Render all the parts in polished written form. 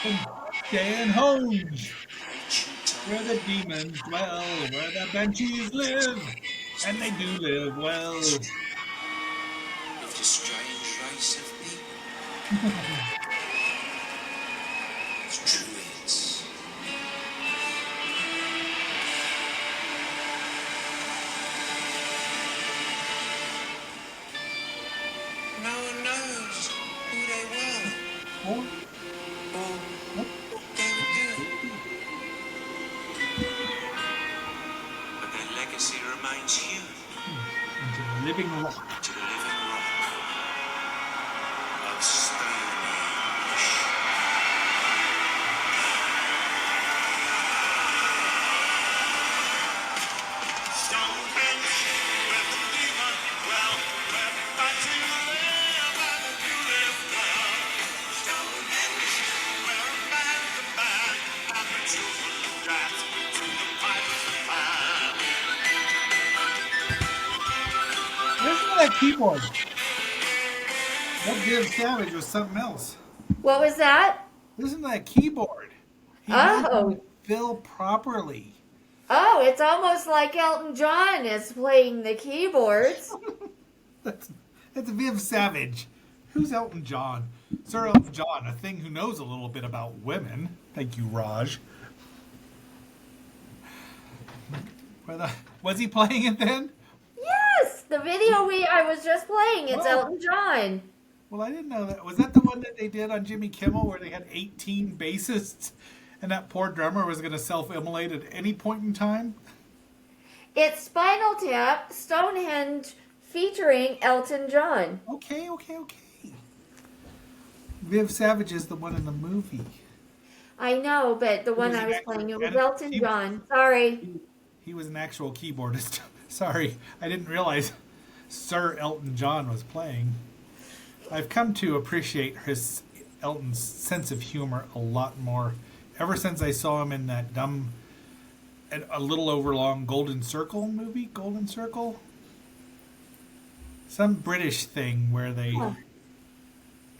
from Dan Homes, ancient where the time. demons dwell, where the banshees live, and they do live It's well. true of the strange race of people. It's druids. No one knows who they were Or or what what they would do. they do. But their legacy remains human Into the living rock. to the living rock of Stonehenge. Stonehenge, where the demon dwell, where the mighty live and the few live well. Stonehenge, where a man can man and the children dance to the pipes of pan. Listen to that keyboard. That Viv Savage was something else. What was that? Listen to that keyboard. He knows how to Oh, fill properly. oh, it's almost like Elton John is playing the keyboards. That's that's Viv Savage. Who's Elton John? Sir Elton John, a thing who knows a little bit about women. Thank you, Raj. Was he playing it then? Yes, the video I was just playing, it's Oh, Elton John. well, I didn't know that. Was that the one that they did on Jimmy Kimmel where they had 18 bassists and that poor drummer was going to self-immolate at any point in time? It's Spinal Tap, Stonehenge, featuring Elton John. Okay, okay, okay. Viv Savage is the one in the movie. I know, but the He one was I an was actual, playing, it was Elton he was, John. Sorry. he was an actual keyboardist. Sorry, I didn't realize Sir Elton John was playing. I've come to appreciate his Elton's sense of humor a lot more ever since I saw him in that dumb, a little overlong Golden Circle movie. Golden Circle, some British thing where they. Huh.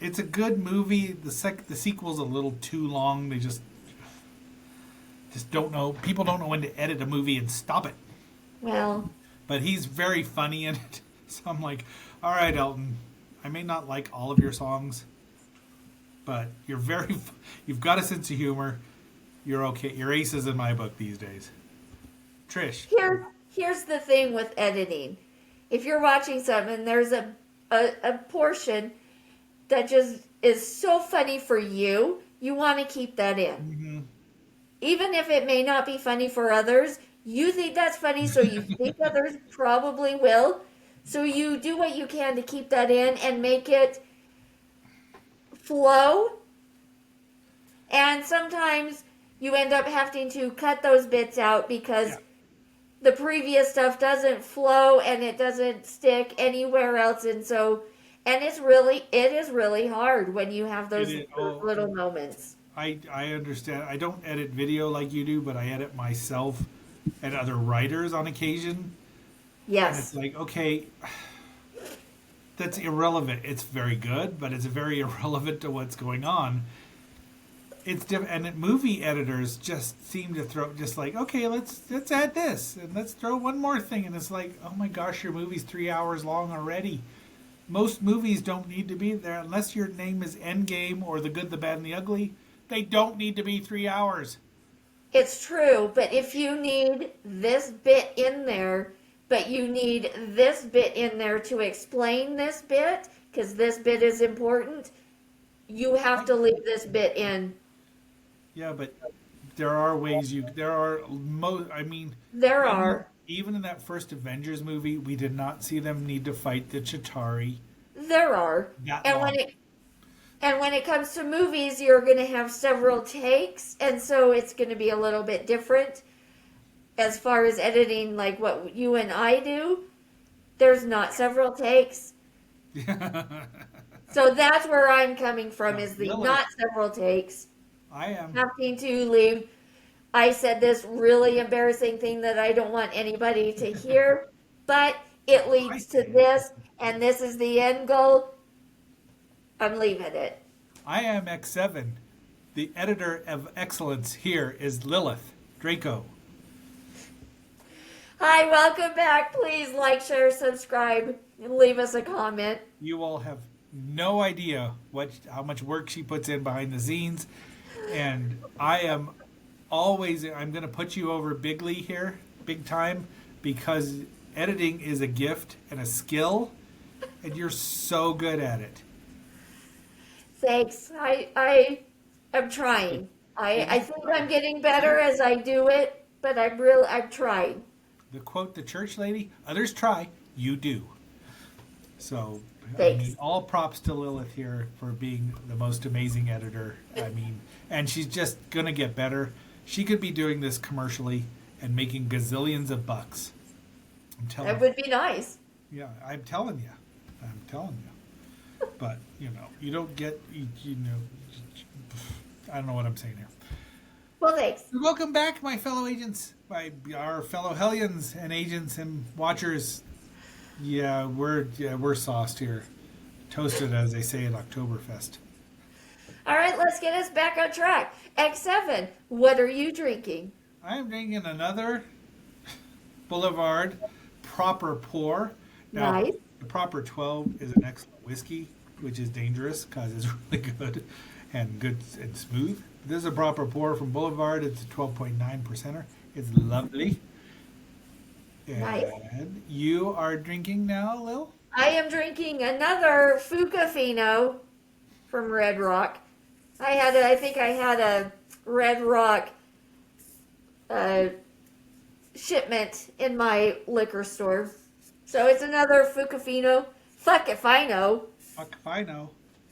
It's a good movie. The sequel's a little too long. They just don't know. People don't know when to edit a movie and stop it. Well, But he's very funny in it. So I'm like, all right, Elton. I may not like all of your songs, but you've got a sense of humor. You're okay. You're aces in my book these days. Trish. here's the thing with editing. If you're watching something and there's a portion that just is so funny for you, you want to keep that in. Hmm. Even if it may not be funny for others, you think that's funny, so you think others probably will. So you do what you can to keep that in and make it flow. And sometimes you end up having to cut those bits out because Yeah. the previous stuff doesn't flow and it doesn't stick anywhere else. And so, and it is really hard when you have It those is. Oh, little moments. I understand. I don't edit video like you do, but I edit myself and other writers on occasion. And it's Yes. like, okay, that's irrelevant. It's very good, but it's very irrelevant to what's going on. It's different, and movie editors just seem to throw just like, okay, let's add this and let's throw one more thing, and it's like, oh my gosh, your movie's 3 hours long already. Most movies don't need to be there unless your name is Endgame or The Good, the Bad, and the Ugly. They don't need to be 3 hours. It's true, but if you need this bit in there, but you need this bit in there to explain this bit, because this bit is important, you have to leave this bit in. Yeah, but there are ways you. There are I mean, There even are. even in that first Avengers movie, we did not see them need to fight the Chitauri There are. that And long. when it comes to movies, you're going to have several takes, and so it's going to be a little bit different as far as editing like what you and I do. There's not several takes. So that's where I'm coming from Yeah, is the really, not several takes. I am. Having to leave. I said this really embarrassing thing that I don't want anybody to hear, but it I leads to say it. this, and this is the end goal. I'm leaving it. I am X7. The editor of excellence here is Lilith Draco. Hi, welcome back. Please like, share, subscribe, and leave us a comment. You all have no idea how much work she puts in behind the scenes, and I'm going to put you over bigly here, big time, because editing is a gift and a skill, and you're so good at it. Thanks. I am trying. I think I'm getting better as I do it, but I'm trying. The quote the church lady, others try, you do. So, Thanks. all props to Lilith here for being the most amazing editor. And she's just going to get better. She could be doing this commercially and making gazillions of bucks. I'm telling That would be nice. you. Yeah, I'm telling you. But, you don't get, I don't know what I'm saying here. Well, thanks. Welcome back, my fellow agents, our fellow Hellions and agents and watchers. Yeah, we're sauced here. Toasted, as they say at Oktoberfest. All right, let's get us back on track. X7, what are you drinking? I'm drinking another Boulevard Proper Pour. Now, Nice. the Proper 12 is an excellent whiskey, which is dangerous because it's really good and smooth. This is a Proper Pour from Boulevard. It's a 12.9 percenter. It's lovely. Nice. And you are drinking now, Lil? I am drinking another Fucafino from Red Rock. I think I had a Red Rock shipment in my liquor store. So it's another Fucafino. Fuck if I know. Fuck if I know.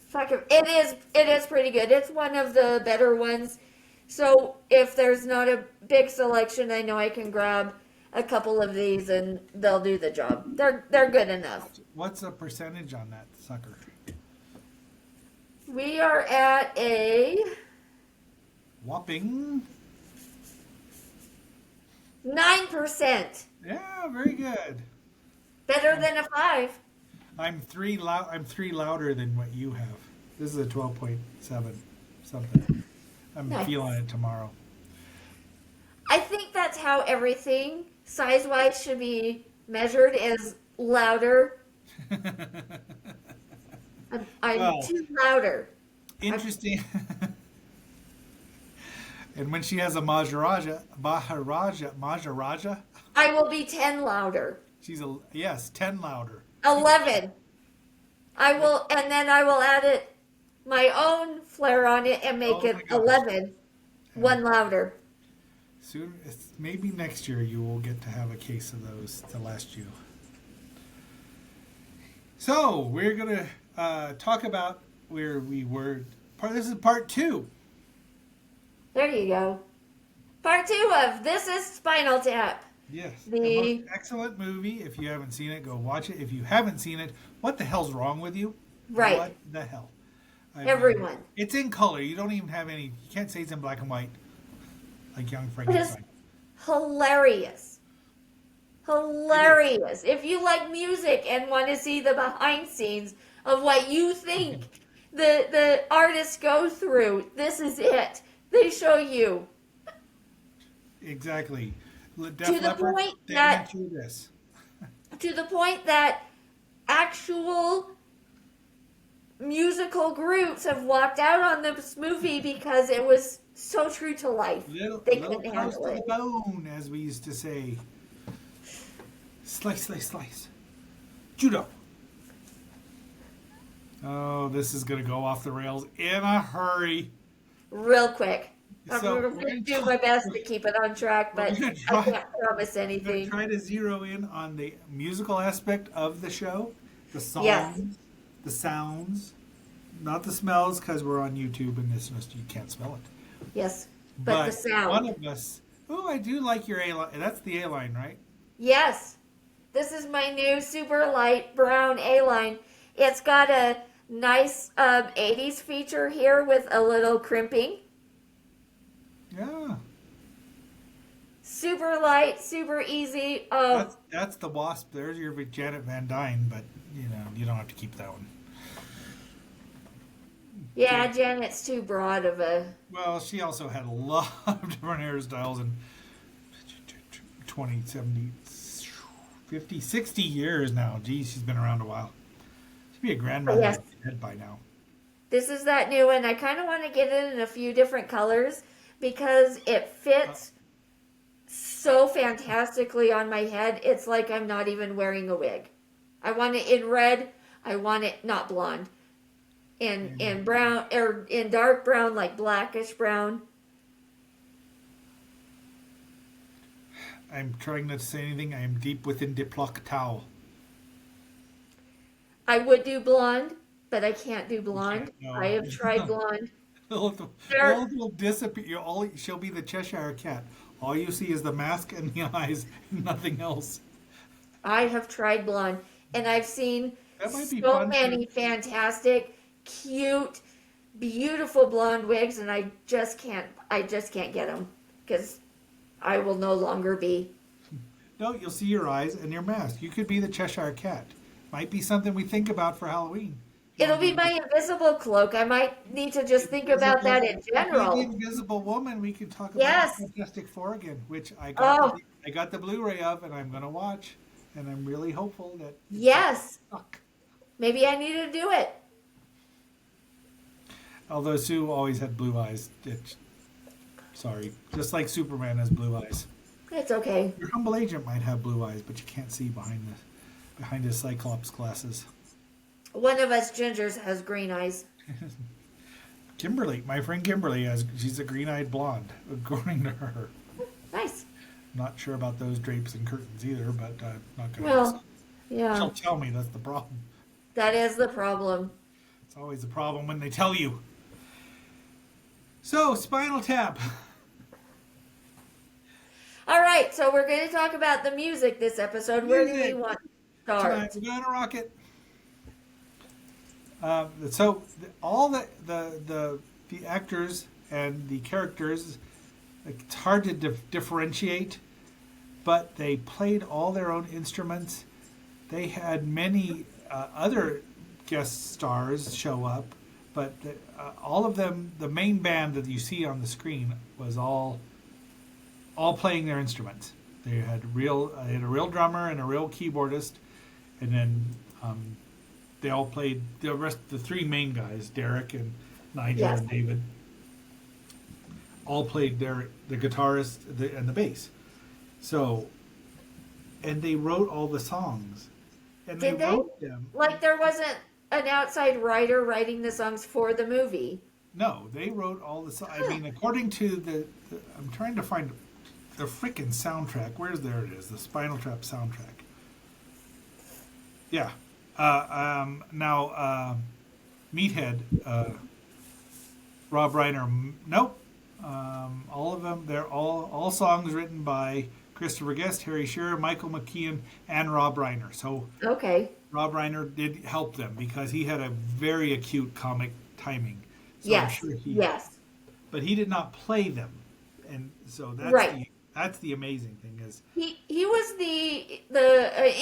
Fuck if it is pretty good. It's one of the better ones. So if there's not a big selection, I know I can grab a couple of these and they'll do the job. They're good enough. What's the percentage on that sucker? We are at a Whopping. 9%. Yeah, very good. Better than a 5. I'm three louder than what you have. This is a 12.7 something. I'm Nice. feeling it tomorrow. I think that's how everything size-wise should be measured, is louder. I'm Well, too louder. Interesting. And when she has a Maharaja, I will be 10 louder. she's 10 louder. 11. And then I will add it, my own flair on it and make Oh my it gosh. 11. One louder. Soon, maybe next year you will get to have a case of those to last you. So we're gonna talk about where we were. This is part 2. There you go. Part 2 of This Is Spinal Tap. Yes, The- the most excellent movie. If you haven't seen it, go watch it. If you haven't seen it, what the hell's wrong with you? Right. What the hell? Everyone. It's in color. You don't even have any. You can't say it's in black and white, like Young It is Frankenstein. hilarious. Hilarious. If you like music and want to see the behind scenes of what you think the artists go through, this is it. They show you. Exactly. Def To the Leppard, point they that- went through this. To the point that actual musical groups have walked out on this movie because it was so true to life. Little They close couldn't to handle the it. bone, as we used to say. Slice, slice, slice. Judo. Oh, this is going to go off the rails in a hurry. Real quick. So, I'm we're going gonna to do my best to keep it on track, we're but gonna I try- can't promise We're going anything. to try to zero in on the musical aspect of the show. The songs, Yes. the sounds, not the smells, because we're on YouTube and you can't smell it. Yes, but the sound. One of us. Oh, I do like your A-line. That's the A-line, right? Yes. This is my new super light brown A-line. It's got a nice 80s feature here with a little crimping. Yeah. Super light, super easy. That's the Wasp. There's your Janet Van Dyne, but you don't have to keep that one. Yeah, Janet's too broad of a. Well, she also had a lot of different hairstyles in 20, 70, 50, 60 years now. Geez, she's been around a while. She'd be a But grandmother yes, of dead by now. this is that new one. I kind of want to get it in a few different colors because it Uh, fits so fantastically on my head. It's like I'm not even wearing a wig. I want it in red. I want it not blonde. In brown or in dark brown, like blackish brown. I'm trying not to say anything. I am deep within Diploc Tau. I would do blonde, but I can't do You can't blonde. I know. have tried blonde. There, Lilith will disappear. She'll be the Cheshire Cat. All you see is the mask and the eyes, and nothing else. I have tried blonde, and I've seen That might be so fun for. many fantastic, cute, beautiful blonde wigs, and I just can't. I just can't get them because I will no longer be. No, you'll see your eyes and your mask. You could be the Cheshire Cat. Might be something we think about for Halloween. You It'll want to be be my invisible cloak. I might need to just think about that in If you be the general. Invisible Woman, we could talk about the Yes. Fantastic Four again, which Oh, I got the Blu-ray of, and I'm gonna watch, and I'm really hopeful that it's not yes. stuck. Maybe I need to do it. Although Sue always had blue eyes. Sorry, just like Superman has blue eyes. It's okay. Your humble agent might have blue eyes, but you can't see behind his Cyclops glasses. One of us gingers has green eyes. Kimberly, my friend Kimberly, she's a green-eyed blonde, according to her. Nice. Not sure about those drapes and curtains either, but I'm not gonna. Well, yeah, She'll tell me that's the problem. that is the problem. It's always the problem when they tell you. So, Spinal Tap. All right, so we're going to talk about the music this episode. Where do we Music. want to Tonight start? we're gonna rock it. So all the actors and the characters, like, it's hard to differentiate, but they played all their own instruments. They had many other guest stars show up, but all of them, the main band that you see on the screen, was all playing their instruments. They had a real drummer and a real keyboardist, and then they all played the three main guys, Derek and Nigel Yes. and David, all played the guitarist and the bass. So, and they wrote all the songs, and Did they? wrote them. Like there wasn't an outside writer writing the songs for the movie. No, they wrote all the songs. I mean, according to I'm trying to find the freaking soundtrack. There it is, the Spinal Tap soundtrack. Yeah. Now, Meathead, Rob Reiner, nope. All of them, they're all songs written by Christopher Guest, Harry Shearer, Michael McKean, and Rob Reiner. So Okay. Rob Reiner did help them because he had a very acute comic timing. So I'm Yes. sure Yes. but he did not play them, and so Right. that's the amazing thing is, He was the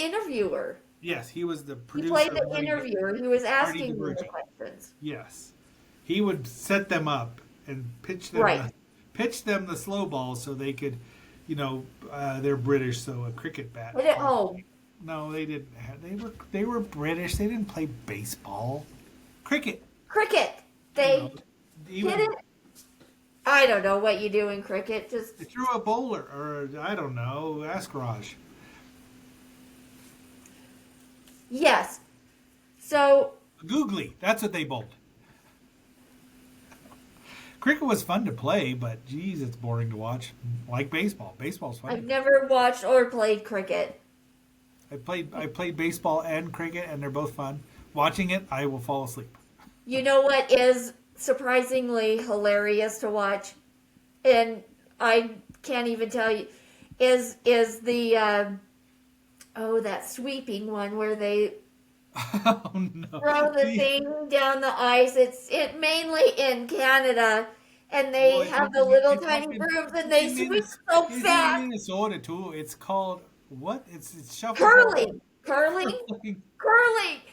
interviewer. yes, he was the He producer. played the Marty- interviewer. He was Marty asking them the DiVergi. questions. Yes, he would set them up and pitch them Right. the slow balls so they could, they're British, so a cricket bat. Hit it home. No, they didn't. They were British. They didn't play baseball, cricket. Cricket. you They know, hit even it. I don't know what you do in cricket. Just they threw a bowler, or I don't know. Ask Raj. yes. So Googly. That's what they bowled. Cricket was fun to play, but geez, it's boring to watch. Like baseball. Baseball's fun. I've never watched or played cricket. I played baseball and cricket, and they're both fun. Watching it, I will fall asleep. You know what is surprisingly hilarious to watch, and I can't even tell you, is the that sweeping one where they Oh no! throw the thing down the ice. It's mainly in Canada, and they Well, have the little tiny in- brooms, and they it's in sweep so It's in fast. Minnesota too. It's called what? It's shuffleboard. Curling.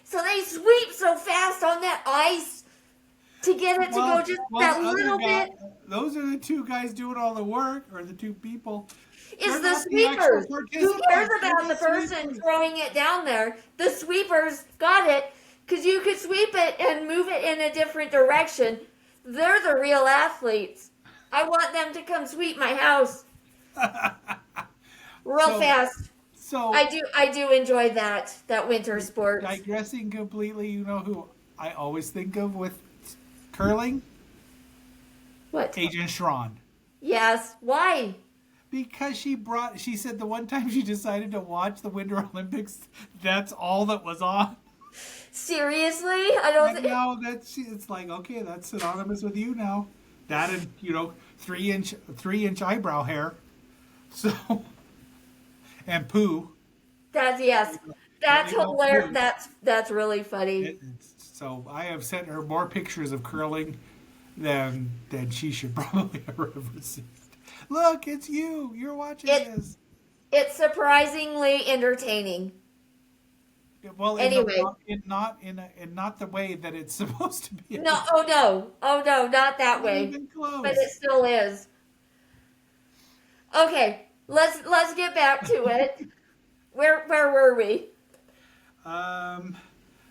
So they sweep so fast on that ice. to get it to go just Well, the that other little guy, bit those are the two guys doing all the work, or the two people. is They're the not the actual sweepers. Who cares participants. They're about the the person sweepers. throwing it down there? The sweepers got it because you could sweep it and move it in a different direction. They're the real athletes. I want them to come sweep my house real So, fast. so I do enjoy that winter sports. digressing completely, you know who I always think of with curling? What? Agent Schron. Yes. Why? Because she said the one time she decided to watch the Winter Olympics, that's all that was on. Seriously? I don't And think. now it's like, okay, that's synonymous with you now. That and, 3-inch eyebrow hair. So, and poo. That's yes. That's Really don't hilarious. poo. That's really funny. So I have sent her more pictures of curling than she should probably ever have received. Look, it's you. You're watching It this. it's surprisingly entertaining. Well, Anyway, in not the way that it's supposed to be. no, oh no, not that Not way. even But it close. still is. Okay, let's get back to it. Where were we? Um,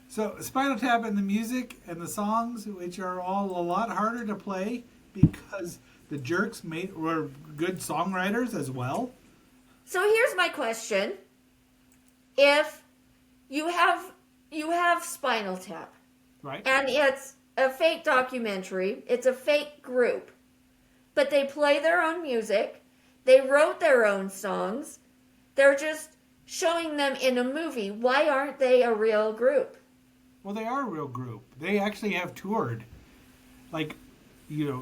so Spinal Tap and the music and the songs, which are all a lot harder to play because the Jerks were good songwriters as well. So here's my question: if you have Spinal Tap, Right? and it's a fake documentary, it's a fake group, but they play their own music, they wrote their own songs, they're just showing them in a movie. Why aren't they a real group? Well, they are a real group. They actually have toured, like,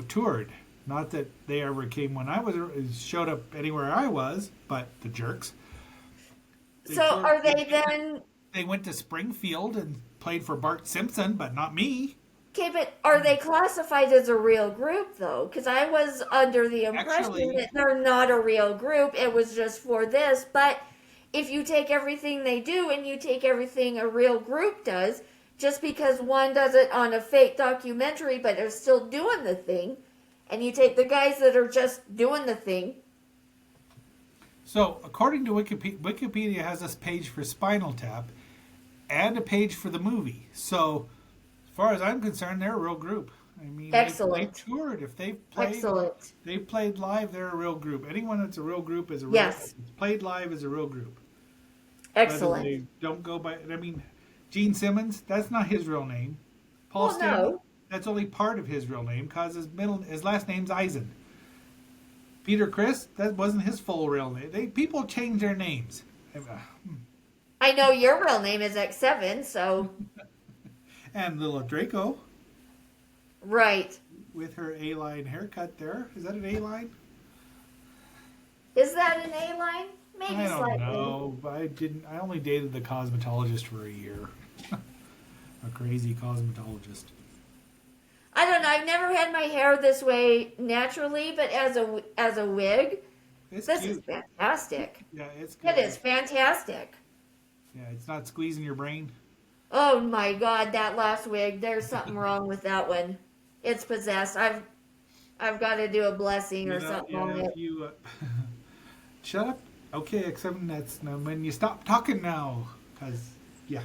toured. Not that they ever came when I was showed up anywhere I was, but the Jerks. They So toured- are they then? They went to Springfield and played for Bart Simpson, but not me. Okay, but are they classified as a real group though? Because I was under the impression Actually- that they're not a real group. It was just for this. But if you take everything they do and you take everything a real group does, just because one does it on a fake documentary but are still doing the thing, and you take the guys that are just doing the thing. So, according to Wikipedia has this page for Spinal Tap and a page for the movie. So, as far as I'm concerned, they're a real group. I mean, Excellent. they toured. If Excellent. they played live, they're a real group. Anyone that's a real group is a real. Yes. Played live is a real group. Excellent. Whether they don't go by. I mean, Gene Simmons. That's not his real name. Paul Well, Stanley. no. That's only part of his real name because his last name's Eisen. Peter Chris. That wasn't his full real name. People change their names. I know your real name is X7, so And little Draco right. with her A-line haircut there. Is that an A-line? Is that an A line? Maybe I don't slightly. know. But I only dated the cosmetologist for a year. A crazy cosmetologist. I don't know. I've never had my hair this way naturally, but as a wig, It's this cute. is fantastic. Yeah, it's good. It is fantastic. Yeah, it's not squeezing your brain. Oh my God, that last wig. There's something wrong with that one. It's possessed. I've got to do a blessing or something on if it. you shut up. Okay, except that's when you stop talking now, because yeah.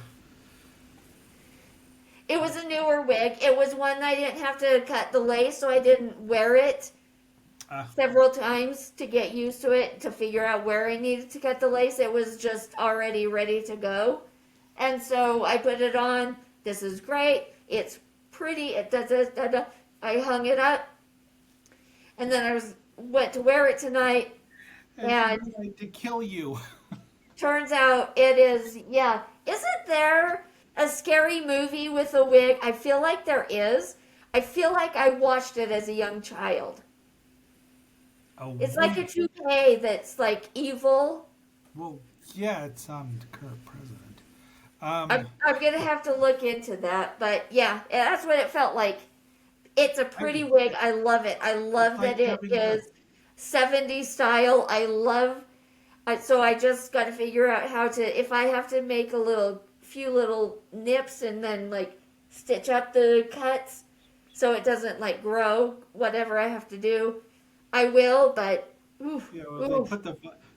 It was a newer wig. It was one I didn't have to cut the lace, so I didn't wear it several times to get used to it, to figure out where I needed to cut the lace. It was just already ready to go. And so I put it on. This is great. It's pretty. I hung it up. And then I went to wear it tonight. And she tried to kill you. turns out it is, yeah. Isn't there a scary movie with a wig? I feel like there is. I feel like I watched it as a young child. It's like a 2K that's like evil. Well, yeah, it's on the current president. I'm gonna have to look into that, but yeah, that's what it felt like. It's a pretty wig. I love it. I love that it is 70s style. I love. So I just got to figure out how to. If I have to make few little nips and then like stitch up the cuts, so it doesn't like grow. Whatever I have to do, I will. But oof, You know, oof.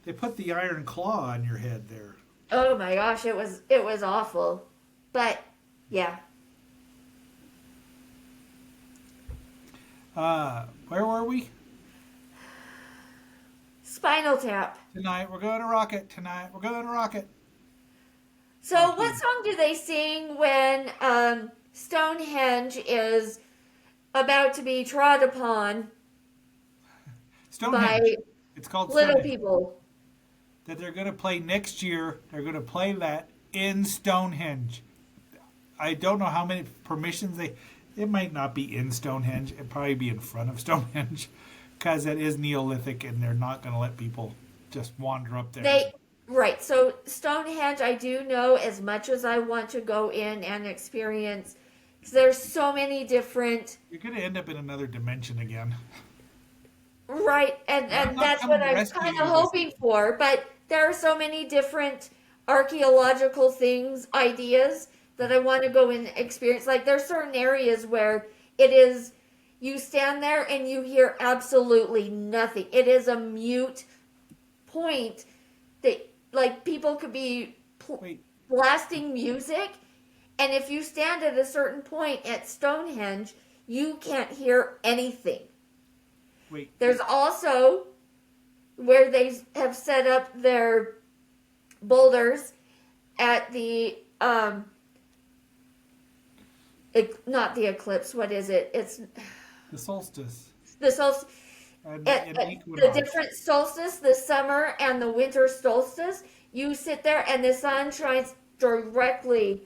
they put the iron claw on your head there. Oh my gosh, it was awful. But yeah, Where were we? Spinal Tap. Tonight we're going to rock it. Tonight we're going to rock it. So what song do they sing when Stonehenge is about to be trod upon by Stonehenge. It's called little Stonehenge. people? That they're going to play next year. They're going to play that in Stonehenge. I don't know how many permissions they. It might not be in Stonehenge. It'd probably be in front of Stonehenge, because it is Neolithic, and they're not going to let people just wander up there. Right. So Stonehenge, I do know as much as I want to go in and experience. 'Cause there's so many different. You're going to end up in another dimension again. Right, I'm and not that's coming what to I'm rescue kind you of this hoping for. But there are so many different archaeological things, ideas that I want to go and experience. Like there's certain areas where it is, you stand there and you hear absolutely nothing. It is a mute point that like people could be Wait, blasting music, and if you stand at a certain point at Stonehenge, you can't hear anything. wait. There's also where they have set up their boulders at the not the eclipse. What is it? It's The solstice the solstice. and The equinox. different solstice, the summer and the winter solstice. You sit there and the sun shines directly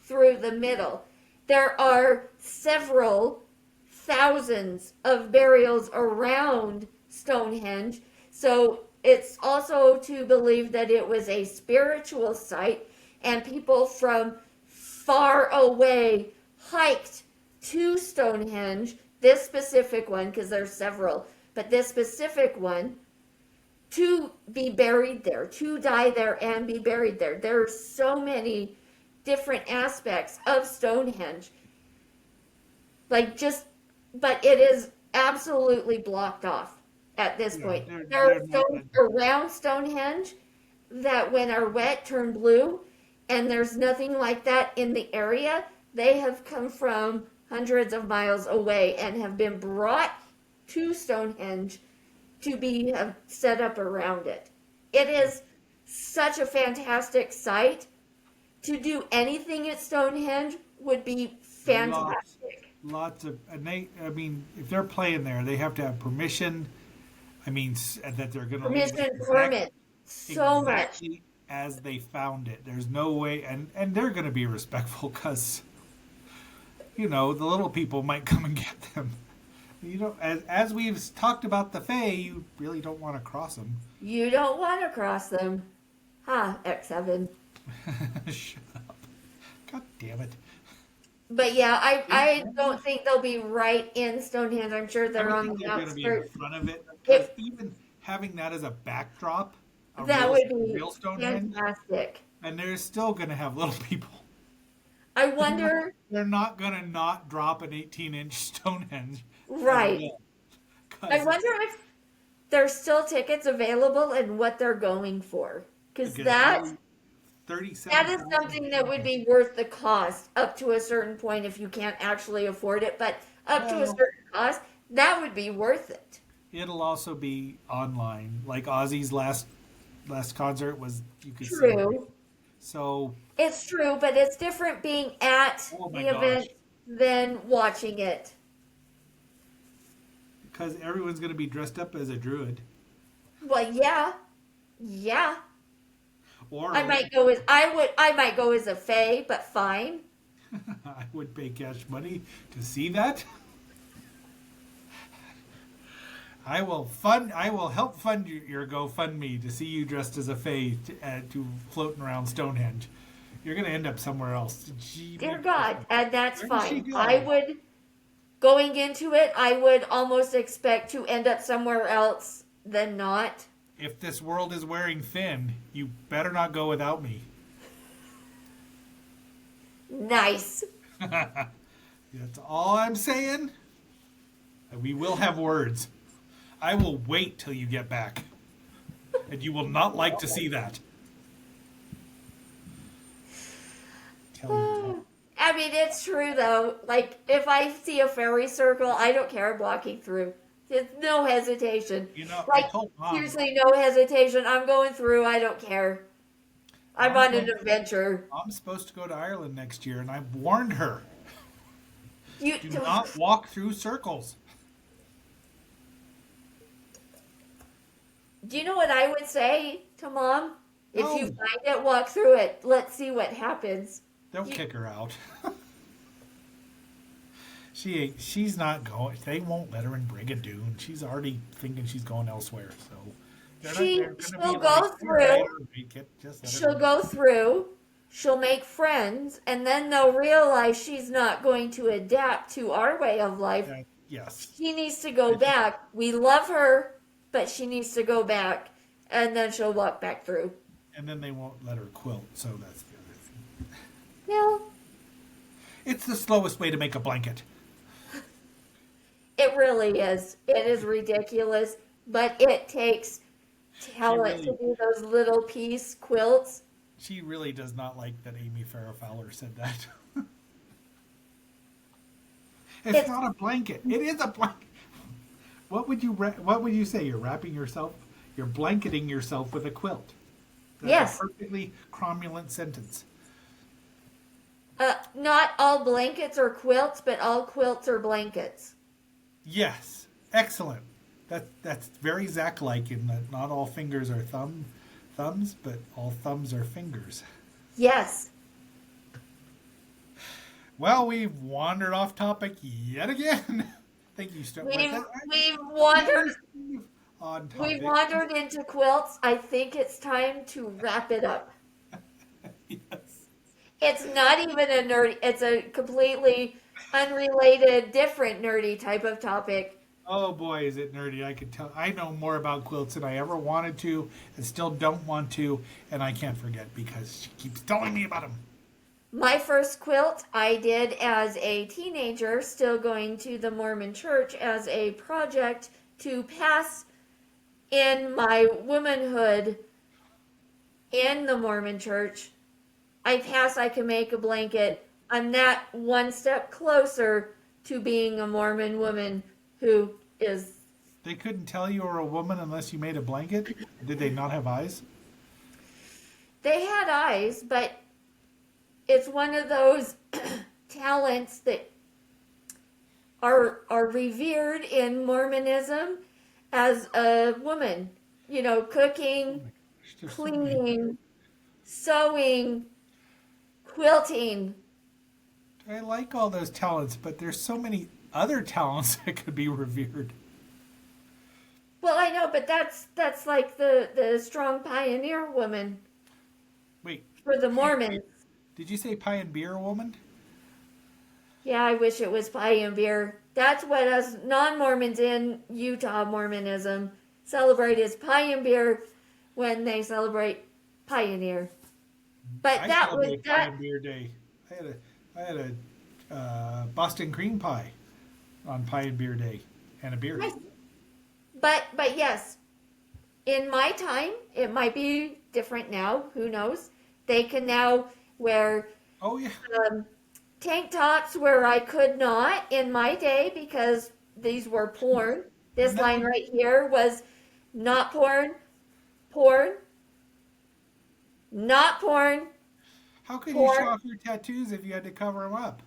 through the middle. There are several thousands of burials around Stonehenge. So it's also to believe that it was a spiritual site and people from far away hiked to Stonehenge, this specific one, because there's several, but this specific one, to be buried there, to die there and be buried there. There are so many different aspects of Stonehenge. Like just, but it is absolutely blocked off at this Yeah, point. they're, There are they're not. stones around Stonehenge that when are wet turn blue, and there's nothing like that in the area. They have come from hundreds of miles away and have been brought to Stonehenge to be set up around it. It is such a fantastic site. To do anything at Stonehenge would be Lots, fantastic. lots of, and I mean, if they're playing there, they have to have permission. I mean, that they're going to leave Permission, it permit, so much. exactly as they found it. There's no way, and they're going to be respectful, because, you know, the little people might come and get them. You know, as we've talked about the Fae, you really don't want to cross them. You don't want to cross them. Ha, X7. Shut up. God damn it. But yeah, I don't think they'll be right in Stonehenge. I'm sure I they're would on think the they're going to be in outskirts. front of it, because It, even having that as a backdrop, that would be real Stonehenge, fantastic. and they're still going to have little people. I wonder, They're not going to not drop an 18-inch Stonehenge. right. I 'Cause wonder if there's still tickets available and what they're going for. Because because that 37. that is something that would be worth the cost up to a certain point if you can't actually afford it. But up to a Well, certain cost, that would be worth it. it'll also be online. Like Ozzy's last concert was, you could see it. True. So, It's true, but it's different being at oh my the event gosh, than watching it. because everyone's going to be dressed up as a druid, Well, yeah, yeah. or I might go as I might go as a fae, but fine. I would pay cash money to see that. I will help fund your GoFundMe to see you dressed as a fae to floating around Stonehenge. You're going to end up somewhere else. Gee, Dear my- God, and that's Where does she fine. go? I would, going into it, I would almost expect to end up somewhere else than not. If this world is wearing thin, you better not go without me. Nice. That's all I'm saying. We will have words. I will wait till you get back. And you will not like to see that. Tell you what. I mean, it's true though. Like, if I see a fairy circle, I don't care. I'm walking through. There's no hesitation. You know, I Like, told Mom. seriously, no hesitation. I'm going through. I don't care. I'm Mom's on an going- adventure. Mom's supposed to go to Ireland next year, and I've warned her. You Do not walk through circles. Do you know what I would say to Mom? If you No. find it, walk through it. Let's see what happens. They'll You- kick her out. She's not going. They won't let her in Brigadoon. She's already thinking she's going elsewhere. So they're She'll gonna go "All through. right, just let her She'll go through. She'll make friends, and then they'll realize she's not going to adapt to our way of life. Yes. She needs to go back. We love her, but she needs to go back, and then she'll walk back through. And then they won't let her quilt. So that's the other thing. No, It's the slowest way to make a blanket. it really is. It is ridiculous, but it takes talent to really- do those little piece quilts. She really does not like that Amy Farrah Fowler said that. It's not a blanket. It is a blanket. What would you say? You're wrapping yourself. You're blanketing yourself with a quilt. That's Yes. a perfectly cromulent sentence. Not all blankets are quilts, but all quilts are blankets. Yes, excellent. That's very Zach-like in that not all fingers are thumbs, but all thumbs are fingers. Yes. Well, we've wandered off topic yet again. Thank you, Stuart. We've wandered On topic. We've wandered into quilts. I think it's time to wrap it up. Yes. It's not even a nerdy, it's a completely unrelated, different nerdy type of topic. Oh boy, is it nerdy! I can tell. I know more about quilts than I ever wanted to, and still don't want to, and I can't forget because she keeps telling me about them. My first quilt I did as a teenager, still going to the Mormon church as a project to pass in my womanhood in the Mormon church. I pass, I can make a blanket. I'm that one step closer to being a Mormon woman who is. They couldn't tell you were a woman unless you made a blanket. Did they not have eyes? They had eyes, but it's one of those talents that are revered in Mormonism as a woman. You know, cooking, There's so many- cleaning, sewing, quilting. I like all those talents, but there's so many other talents that could be revered. Well, I know, but that's like the strong pioneer woman Wait, for the Mormons. did you say pie and beer woman? Yeah, I wish it was pie and beer. That's what us non-Mormons in Utah Mormonism celebrate is pie and beer when they celebrate Pioneer. But I that was celebrate pie that. and beer day. I had a Boston cream pie on pie and beer day, and a beer. Nice. But yes, in my time, it might be different now. Who knows? They can now wear Oh yeah. tank tops where I could not in my day because these were porn. This No. line right here was not porn, porn, not porn. How could you show off your tattoos if you had to cover them up?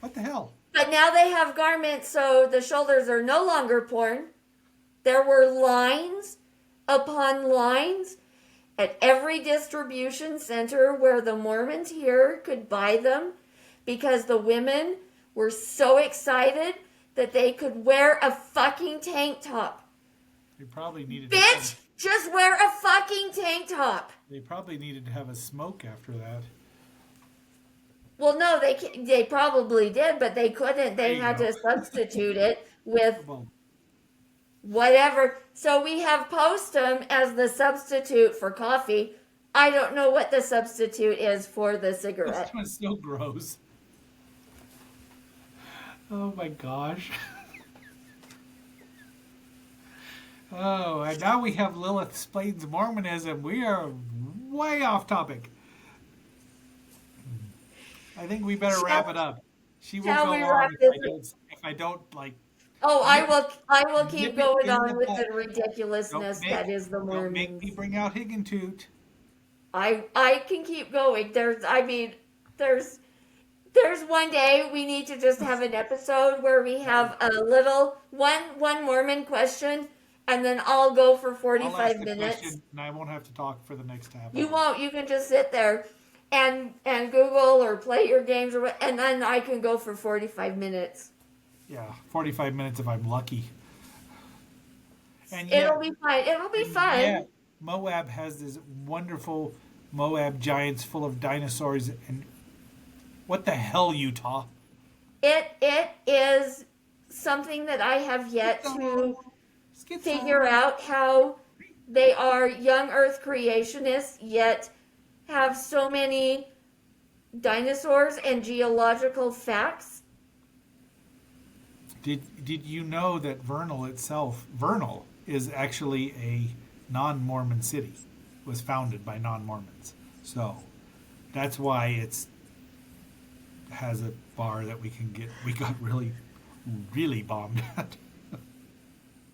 What the hell? But now they have garments, so the shoulders are no longer porn. There were lines upon lines at every distribution center where the Mormons here could buy them because the women were so excited that they could wear a fucking tank top. They probably needed. Bitch, just wear a fucking tank top. They probably needed to have a smoke after that. Well, no, they probably did, but they couldn't. There They you had go. to substitute it with Well, whatever. So we have postum as the substitute for coffee. I don't know what the substitute is for the cigarette. this was so gross. Oh my gosh. Oh, and now we have Lilith explains Mormonism. We are way off topic. I think we better wrap Shall, it up. She will shall go we on wrap this? if I don't like Oh, I nip will. I will nip keep it going in the on with bud. the ridiculousness that is the Don't make me Mormons. bring out Higgintoot. I can keep going. There's there's one day we need to just have an episode where we have a little one Mormon question, and then I'll go for I'll ask 45 the minutes. question and I won't have to talk for the next half You hour. won't. You can just sit there and Google or play your games or what, and then I can go for 45 minutes. Yeah, 45 minutes if I'm lucky. And It'll yet, be fine. It'll be and fun. yet, Moab has this wonderful Moab giants full of dinosaurs. And what the hell, Utah? It is something that I have yet to figure Schizo. out how they are young Earth creationists yet have so many dinosaurs and geological facts. Did you know that Vernal is actually a non-Mormon city, was founded by non-Mormons. So that's why it's has a bar that we can get. We got really bombed at.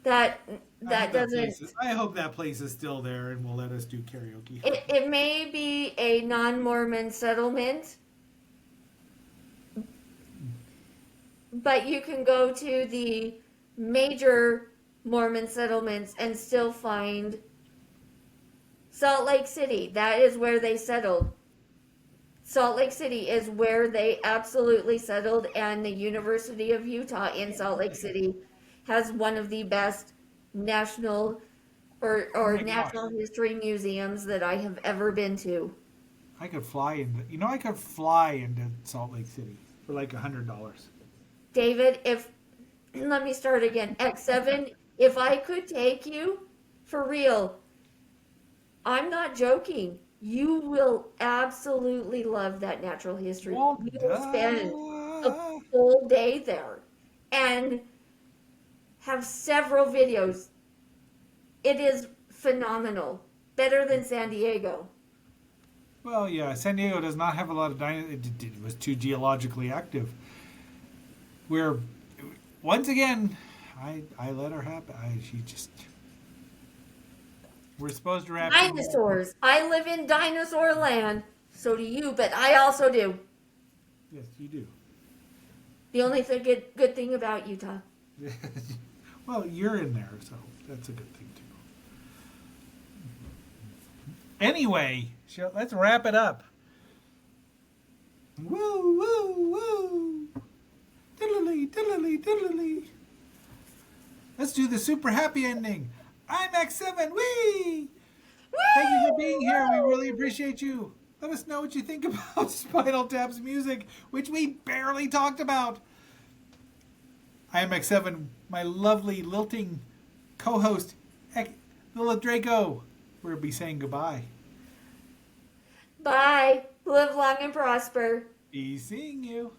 That I hope that that doesn't. I hope that place is still there and will let us do karaoke. It may be a non-Mormon settlement, but you can go to the major Mormon settlements and still find Salt Lake City. That is where they settled. Salt Lake City is where they absolutely settled, and the University of Utah in Salt Lake City has one of the best national Oh or my gosh, natural history museums that I have ever been to. I could fly into. I could fly into Salt Lake City for like $100. David, if let me start again. X7, if I could take you for real, I'm not joking. You will absolutely love that natural history. Well, You will spend a duh. full day there and have several videos. It is phenomenal. Better than San Diego. Well, yeah, San Diego does not have a lot of it was too geologically active. Where, once again, I let her happen. She just. We're supposed to wrap things up. Dinosaurs. I live in dinosaur land. So do you, but I also do. Yes, you do. The only good thing about Utah. Well, you're in there, so that's a good thing too. Anyway, let's wrap it up. Woo, woo, woo. Diddly, diddly, diddly. Let's do the super happy ending. I'm X7. Wee! Thank you for being here. We really appreciate you. Let us know what you think about Spinal Tap's music, which we barely talked about. I am X7, my lovely lilting co-host, Lilith Draco. We'll be saying goodbye. Bye. Live long and prosper. Be seeing you.